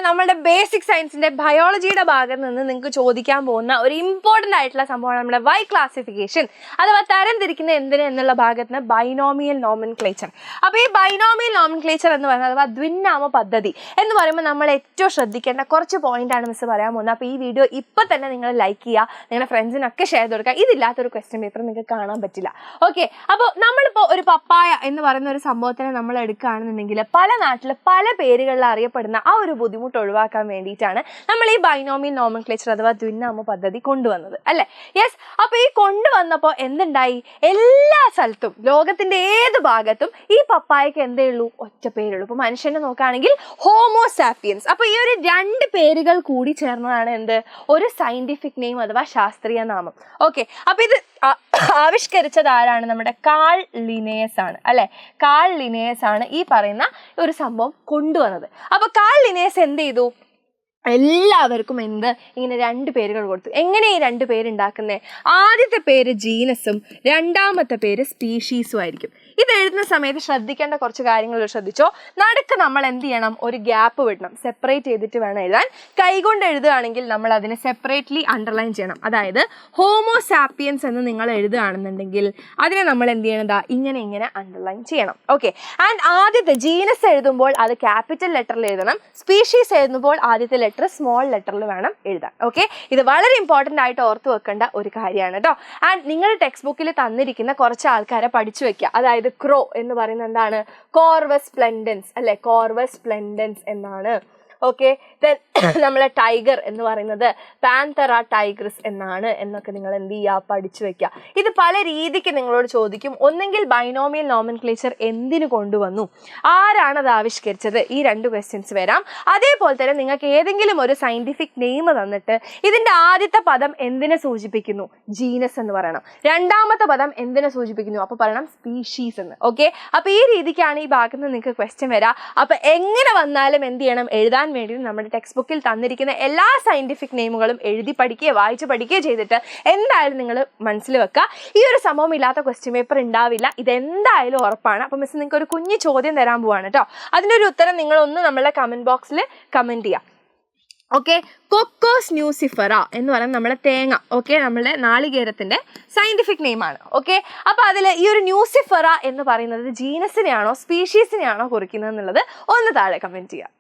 നമ്മുടെ ബേസിക് സയൻസിന്റെ ബയോളജിയുടെ ഭാഗത്ത് നിന്ന് നിങ്ങൾക്ക് ചോദിക്കാൻ പോകുന്ന ഒരു ഇമ്പോർട്ടൻ്റ് ആയിട്ടുള്ള സംഭവമാണ് നമ്മുടെ വൈ ക്ലാസിഫിക്കേഷൻ അഥവാ തരംതിരിക്കുന്ന എന്തിന് എന്നുള്ള ഭാഗത്ത് നിന്ന് ബൈനോമിയൽ നോമൻക്ലേച്ചർ. അപ്പോൾ ഈ ബൈനോമിയൽ നോമൻക്ലേച്ചർ എന്ന് പറയുന്നത് അഥവാ ദ്വിനാമ പദ്ധതി എന്ന് പറയുമ്പോൾ നമ്മൾ ഏറ്റവും ശ്രദ്ധിക്കേണ്ട കുറച്ച് പോയിന്റാണ് മിസ് പറയാൻ പോകുന്നത്. അപ്പോൾ ഈ വീഡിയോ ഇപ്പോൾ തന്നെ നിങ്ങൾ ലൈക്ക് ചെയ്യുക, നിങ്ങളുടെ ഫ്രണ്ട്സിനൊക്കെ ഷെയർ ചെയ്ത് കൊടുക്കുക. ഇതില്ലാത്തൊരു ക്വസ്റ്റ്യൻ പേപ്പർ നിങ്ങൾക്ക് കാണാൻ പറ്റില്ല. ഓക്കെ, അപ്പോൾ നമ്മളിപ്പോൾ ഒരു പപ്പായ എന്ന് പറയുന്ന ഒരു സംഭവത്തിനെ നമ്മൾ എടുക്കുകയാണെന്നുണ്ടെങ്കിൽ പല നാട്ടിൽ പല പേരുകളിൽ അറിയപ്പെടുന്ന ആ ഒരു ബുദ്ധിമുട്ട് ഒഴിവാക്കാൻ വേണ്ടിയിട്ടാണ് നമ്മൾ ഈ ബൈനോമിയൽ നോമൻക്ലേച്ചർ അഥവാ ദ്വിനാമ പദ്ധതി കൊണ്ടുവന്നത് അല്ലേ? യെസ്. അപ്പോൾ ഈ കൊണ്ടുവന്നപ്പോൾ എന്തുണ്ടായി? എല്ലാ സ്ഥലത്തും ലോകത്തിന്റെ ഏത് ഭാഗത്തും ഈ പപ്പായക്ക് എന്തേ ഉള്ളൂ? ഒറ്റ പേരുള്ളൂ. ഇപ്പോൾ മനുഷ്യനെ നോക്കുകയാണെങ്കിൽ ഹോമോസാപ്പിയൻസ്. അപ്പോൾ ഈ ഒരു രണ്ട് പേരുകൾ കൂടി ചേർന്നതാണ് എന്ത്? ഒരു സയന്റിഫിക് നെയിം അഥവാ ശാസ്ത്രീയ നാമം. ഓക്കെ, അപ്പോൾ ഇത് ആവിഷ്കരിച്ചത് ആരാണ്? നമ്മുടെ കാൾ ലിനേയസ് ആണ് അല്ലെ? കാൾ ലിനേയസ് ആണ് ഈ പറയുന്ന ഒരു സംഭവം കൊണ്ടുവന്നത്. അപ്പൊ കാൾ ലിനേയസ് എന്ത് ചെയ്തു? എല്ലാവർക്കും ഇങ്ങനെ രണ്ട് പേരുകൾ കൊടുത്തു. എങ്ങനെ ഈ രണ്ട് പേരുണ്ടാക്കുന്നത്? ആദ്യത്തെ പേര് ജീനസും രണ്ടാമത്തെ പേര് സ്പീഷീസും ആയിരിക്കും. ഇത് എഴുതുന്ന സമയത്ത് ശ്രദ്ധിക്കേണ്ട കുറച്ച് കാര്യങ്ങൾ ശ്രദ്ധിച്ചോ. നടുക്ക് നമ്മൾ എന്ത് ചെയ്യണം? ഒരു ഗ്യാപ്പ് വിടണം. സെപ്പറേറ്റ് ചെയ്തിട്ട് വേണം എഴുതാൻ. കൈകൊണ്ട് എഴുതുകയാണെങ്കിൽ നമ്മൾ അതിനെ സെപ്പറേറ്റ്ലി അണ്ടർലൈൻ ചെയ്യണം. അതായത് ഹോമോസാപ്പിയൻസ് എന്ന് നിങ്ങൾ എഴുതുകയാണെന്നുണ്ടെങ്കിൽ അതിനെ നമ്മൾ എന്ത് ചെയ്യണതാ? ഇങ്ങനെ അണ്ടർലൈൻ ചെയ്യണം. ഓക്കെ, ആൻഡ് ആദ്യത്തെ ജീനസ് എഴുതുമ്പോൾ അത് ക്യാപിറ്റൽ ലെറ്ററിൽ എഴുതണം. സ്പീഷീസ് എഴുതുമ്പോൾ ആദ്യത്തെ ലെറ്റർ സ്മോൾ ലെറ്ററിൽ വേണം എഴുതാൻ. ഓക്കെ, ഇത് വളരെ ഇമ്പോർട്ടൻ്റ് ആയിട്ട് ഓർത്ത് വെക്കേണ്ട ഒരു കാര്യമാണ് കേട്ടോ. ആൻഡ് നിങ്ങളുടെ ടെക്സ്റ്റ് ബുക്കിൽ തന്നിരിക്കുന്ന കുറച്ച് ആൾക്കാരെ പഠിച്ചു വെക്കുക. അതായത് ക്രോ എന്ന് പറയുന്നത് എന്താണ്? കോർവസ് സ്പ്ലെൻഡൻസ് അല്ലെ? കോർവസ് സ്പ്ലെൻഡൻസ് എന്നാണ്. ഓക്കെ, ദെൻ നമ്മളെ ടൈഗർ എന്ന് പറയുന്നത് പാന്തറ ടൈഗ്രസ് എന്നാണ് എന്നൊക്കെ നിങ്ങൾ എന്ത് ചെയ്യുക? പഠിച്ചു വെക്കുക. ഇത് പല രീതിക്ക് നിങ്ങളോട് ചോദിക്കും. ഒന്നെങ്കിൽ ബൈനോമിയൽ നോമൻക്ലേച്ചർ എന്തിനു കൊണ്ടുവന്നു, ആരാണ് അത് ആവിഷ്കരിച്ചത്, ഈ രണ്ട് ക്വസ്റ്റ്യൻസ് വരാം. അതേപോലെ തന്നെ നിങ്ങൾക്ക് ഏതെങ്കിലും ഒരു സയന്റിഫിക് നെയിം തന്നിട്ട് ഇതിന്റെ ആദ്യത്തെ പദം എന്തിനെ സൂചിപ്പിക്കുന്നു? ജീനസ് എന്ന് പറയണം. രണ്ടാമത്തെ പദം എന്തിനെ സൂചിപ്പിക്കുന്നു? അപ്പോൾ പറയണം സ്പീഷീസ് എന്ന്. ഓക്കെ, അപ്പോൾ ഈ രീതിക്കാണ് ഈ ഭാഗത്ത് നിന്ന് നിങ്ങൾക്ക് ക്വസ്റ്റ്യൻ വരാം. അപ്പോൾ എങ്ങനെ വന്നാലും എന്ത് ചെയ്യണം? എഴുതാൻ വേണ്ടി നമ്മുടെ ടെക്സ്റ്റ് ബുക്കിൽ തന്നിരിക്കുന്ന എല്ലാ സയന്റിഫിക് നെയിമുകളും എഴുതി പഠിക്കുകയോ വായിച്ച് പഠിക്കുകയോ ചെയ്തിട്ട് എന്തായാലും നിങ്ങൾ മനസ്സിൽ വെക്കുക. ഈ ഒരു സംഭവം ഇല്ലാത്ത ക്വസ്റ്റ്യൻ പേപ്പർ ഉണ്ടാവില്ല, ഇതെന്തായാലും ഉറപ്പാണ്. അപ്പം മിസ് നിങ്ങൾക്ക് ഒരു കുഞ്ഞു ചോദ്യം തരാൻ പോവാണ് കേട്ടോ. അതിൻ്റെ ഒരു ഉത്തരം നിങ്ങളൊന്ന് നമ്മളുടെ കമൻറ്റ് ബോക്സിൽ കമൻറ്റ് ചെയ്യാം. ഓക്കെ, കൊക്കോസ് ന്യൂസിഫറ എന്ന് പറയുന്നത് നമ്മുടെ തേങ്ങ. ഓക്കെ, നമ്മുടെ നാളികേരത്തിന്റെ സയന്റിഫിക് നെയിമാണ്. ഓക്കെ, അപ്പോൾ അതിൽ ഈ ഒരു ന്യൂസിഫറ എന്ന് പറയുന്നത് ജീനസിനെയാണോ സ്പീഷീസിനെയാണോ കുറിക്കുന്നത് എന്നുള്ളത് ഒന്ന് താഴെ കമൻറ്റ് ചെയ്യാം.